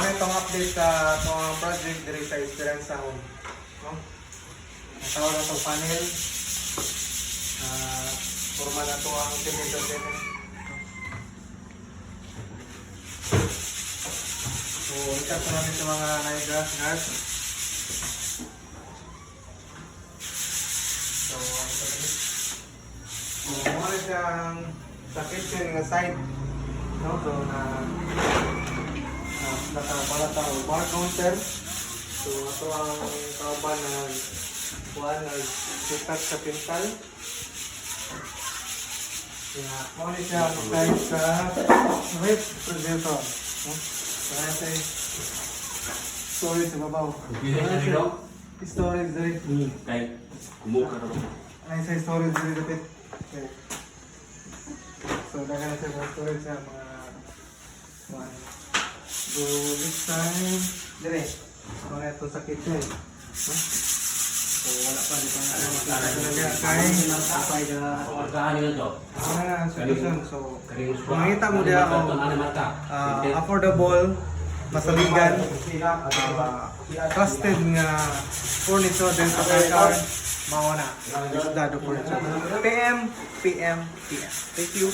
Ano itong update sa itong project diri sa Esperanza Home. No? Natawag na itong panel. Forma na ito ang cement. So, ikat na namin sa mga naigas nuts. So, muna siyang sa kitchen nga side. No? So, nakapalat ang bar counter. So, ito ang kauban na sikat sa pintal. Kaya, muna siya side sa refrigerator. No? Kaya sa storage sa babaw. Storage dari. Kahit kumuha ka rin. Ay sa storage dari dapat. Okay. So dagan na sa storage sa mga one. So this time dire. So ito sa kitchen. No? So wala pa dito na talaga kay Kapay na orgahan nila to. ang solution. So makita mo dia affordable, masaligan, trusted nga furniture din sa Carcar. Mao na. Dado furniture. PM. Thank you.